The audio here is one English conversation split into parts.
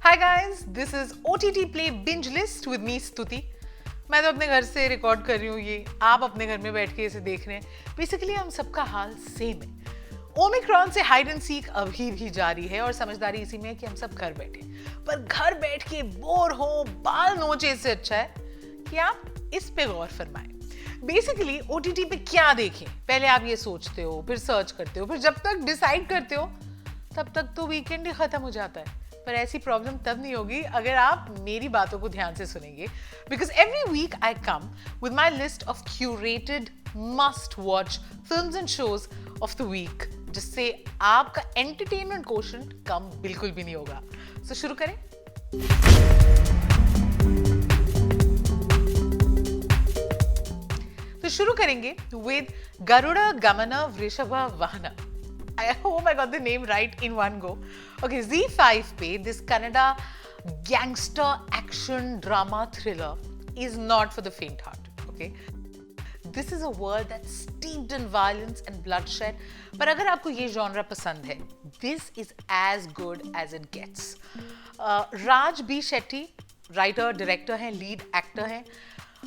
Hi guys, this is OTT Play Binge List with me स्तुति। मैं तो अपने घर से रिकॉर्ड कर रही हूँ ये, आप अपने घर में बैठ के इसे देख रहे हैं। बेसिकली हम सबका हाल सेम है। ओमिक्रॉन से हाइड एंड सीक अभी भी जारी है और समझदारी इसी में है कि हम सब घर बैठे, पर घर बैठ के बोर हो बाल नोचे इससे अच्छा है कि आप इस पे गौर फरमाएं। बेसिकली ओटीटी पे क्या देखें, पहले आप ये सोचते हो, फिर सर्च करते हो, फिर जब तक डिसाइड करते हो तब तक तो वीकेंड ही खत्म हो जाता है। पर ऐसी प्रॉब्लम तब नहीं होगी अगर आप मेरी बातों को ध्यान से सुनेंगे, because every week I come with my list of curated must watch films and shows of the week, जिससे आपका एंटरटेनमेंट कोशेंट कम बिल्कुल भी नहीं होगा। तो शुरू करें। तो शुरू करेंगे विद गरुड़ा गमन वृषभ वाहन। I hope I got the name right in one go. Okay, Z5 पे this Kannada gangster action drama thriller is not for the faint heart. Okay, this is a world that's steeped in violence and bloodshed. पर अगर आपको ये genre पसंद है, this is as good as it gets. Raj B Shetty writer director हैं, lead actor हैं।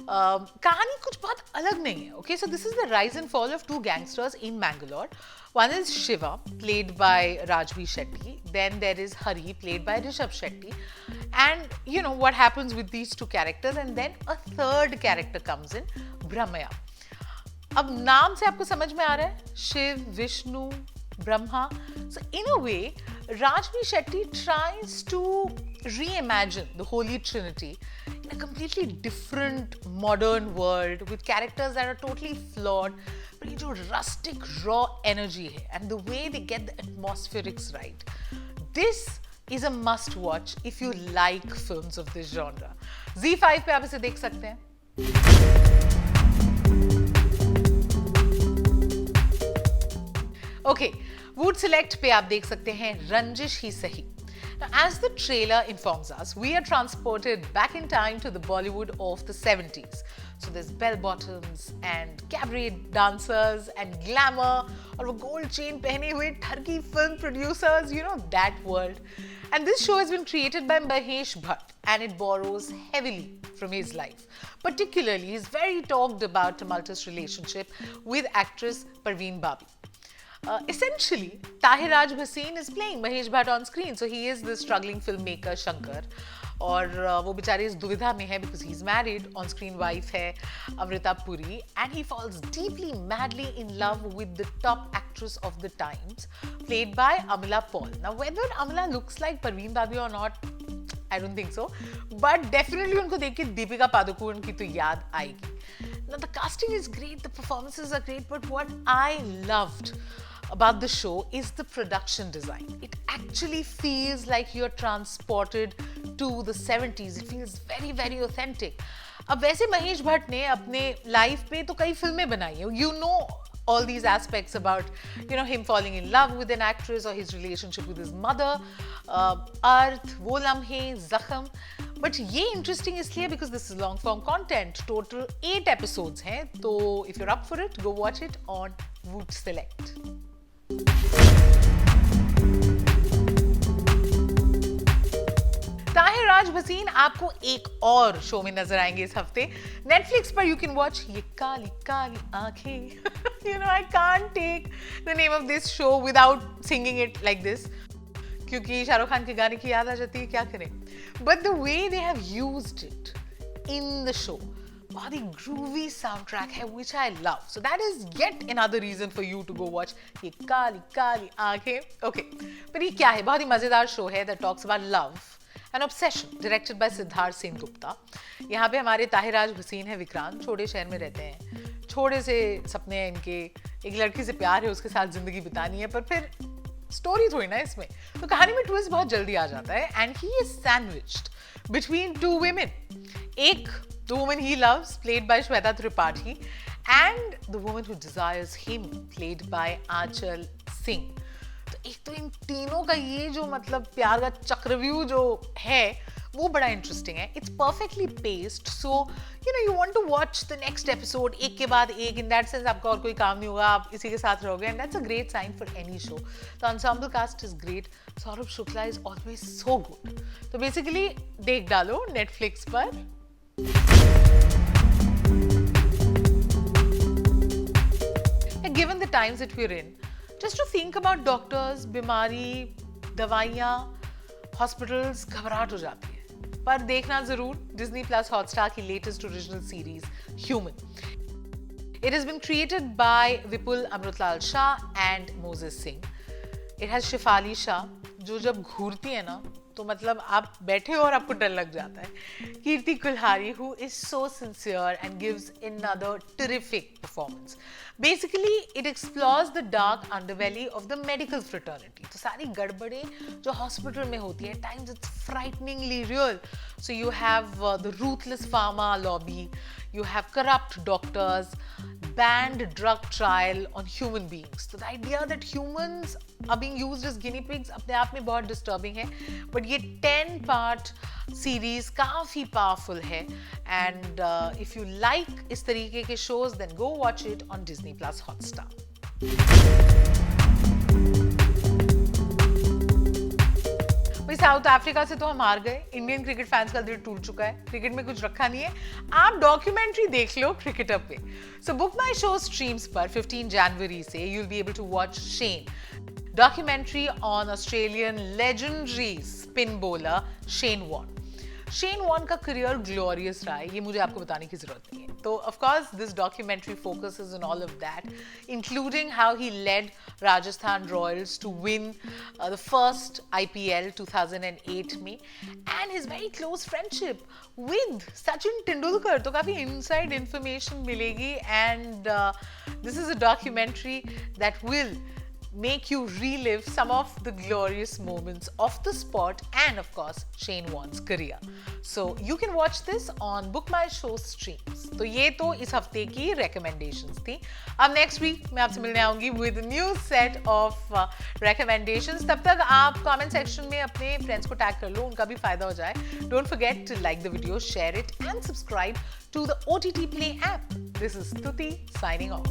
कहानी कुछ बहुत अलग नहीं है। Okay, so this is the rise and fall of two gangsters in Mangalore. One is Shiva, played by Rajvi Shetty. Then there is Hari, played by Rishabh Shetty. And you know what happens with these two characters. And then a third character comes in, Brahmaya. अब नाम से आपको समझ में आ रहा है, Shiv, Vishnu, Brahma. So in a way, Rajvi Shetty tries to reimagine the Holy Trinity in a completely different modern world with characters that are totally flawed. But ये जो rustic raw energy है and the way they get the atmospherics right, this is a must watch if you like films of this genre. Z5 पे आप इसे देख सकते हैं। Okay, Wood Select पे आप देख सकते हैं रंजिश ही सही। Now, as the trailer informs us, we are transported back in time to the Bollywood of the 70s. So there's bell bottoms and cabaret dancers and glamour और वो gold chain पहने हुए ठरकी film producers, you know, that world. And this show has been created by Mahesh Bhatt and it borrows heavily from his life. Particularly, he's very talked about tumultuous relationship with actress Parveen Babi. Essentially, Tahir Raj Bhasin is playing Mahesh Bhatt on screen. So he is the struggling filmmaker Shankar. और वो बेचारे इस दुविधा में है because he's married. On screen wife है Amrita Puri and he falls deeply, madly in love with the top actress of the times, played by Amila Paul. Now whether Amila looks like Parveen Babi or not, I don't think so. But definitely उनको देख के दीपिका पादुकोण की तो याद आएगी. Now the casting is great, the performances are great, but what I loved about the show is the production design. It actually feels like you're transported to the 70s. It feels very, very authentic. अब वैसे महेश भट्ट ने अपने life पे तो कई फिल्में बनाई हैं. You know all these aspects about, you know, him falling in love with an actress or his relationship with his mother, Arth, वो लम्हे, ज़ख्म. But ये interesting इसलिए because this is long form content. Total 8 episodes हैं. तो if you're up for it, go watch it on Woot Select. Tahir राज भसीन आपको एक और show में नजर आएंगे इस हफ्ते नेटफ्लिक्स पर. यू कैन वॉच ये काली काली आंखें. You know I can't take the name of this show without singing it like this, क्योंकि शाहरुख खान के गाने की याद आ जाती है, क्या करें. But the way they have used it in the show, बहुत ही ग्रूवी साउंड ट्रैक है which I love. So that is yet another reason for you to go watch ये काली काली आंखें. Okay, पर ये क्या है? बहुत ही मजेदार शो है that talks about love and obsession, directed by Siddharth Sen Gupta. यहाँ पे हमारे ताहिर राज भसीन है विक्रांत, छोटे शहर में रहते हैं, छोटे से सपने हैं इनके, एक लड़की से प्यार है, उसके साथ जिंदगी बितानी है, पर फिर स्टोरी थोड़ी ना इसमें, तो कहानी में ट्विस्ट बहुत जल्दी आ जाता है. And he is sandwiched between two women. एक the woman he loves, played by Shweta Tripathi, and the woman who desires him, played by Aanchal Singh. तो एक तो इन तीनों का ये जो मतलब प्यार का चक्रव्यूह जो है वो बड़ा इंटरेस्टिंग है. It's perfectly paced, so you want to watch the next episode एक के बाद एक. In that sense आपका और कोई काम नहीं होगा, आप इसी के साथ रहोगे, and that's a great sign for any show. The ensemble cast is great. Saurabh Shukla is always so good. तो basically देख डालो Netflix पर. Given the times that we're in, just to think about doctors, बीमारी, दवाइयाँ, hospitals, घबराहट हो जाती है. पर देखना जरूर Disney Plus Hotstar की latest original series Human. It has been created by Vipul Amrutlal Shah and Moses Singh. It has Shefali Shah, जो जब घूरती है ना तो मतलब आप बैठे हो और आपको डर लग जाता है. कीर्ति Kulhari, who is so sincere and gives another terrific performance. Basically, it explores the dark underbelly of the medical fraternity. तो सारी गड़बड़े जो हॉस्पिटल में होती है, times it's frighteningly real. So you have the ruthless pharma lobby, you have corrupt doctors, banned drug trial on human beings. So the idea that humans are being used as guinea pigs अपने आप में बहुत disturbing है. But ये 10-part series काफी powerful है. And if you like इस तरीके के shows, then go watch it on Disney Plus Hotstar. भाई साउथ अफ्रीका से तो हम हार गए. इंडियन क्रिकेट फैंस का दिल टूट चुका है. क्रिकेट में कुछ रखा नहीं है. आप डॉक्यूमेंट्री देख लो क्रिकेटर पे. सो बुक माई शो स्ट्रीम्स पर 15 जनवरी से you'll be able to watch Shane, documentary on Australian legendary spin bowler Shane Warne. Shane Warne का career glorious रहा है, ये मुझे आपको बताने की जरूरत नहीं है. तो of course this documentary focuses on all of that, including how he led Rajasthan Royals to win the first IPL 2008 में, and his very close friendship with Sachin Tendulkar. तो काफी inside information मिलेगी, and this is a documentary that will make you relive some of the glorious moments of the sport and of course Shane Warne's career. So you can watch this on Book My Show streams. तो ये तो इस हफ्ते की recommendations थी. अब next week मैं आपसे मिलने आऊंगी with a new set of recommendations. तब तक आप comment section में अपने friends को tag कर लो, उनका भी फायदा हो जाए. Don't forget to like the video, share it and subscribe to the OTT Play app. This is Stuti signing off.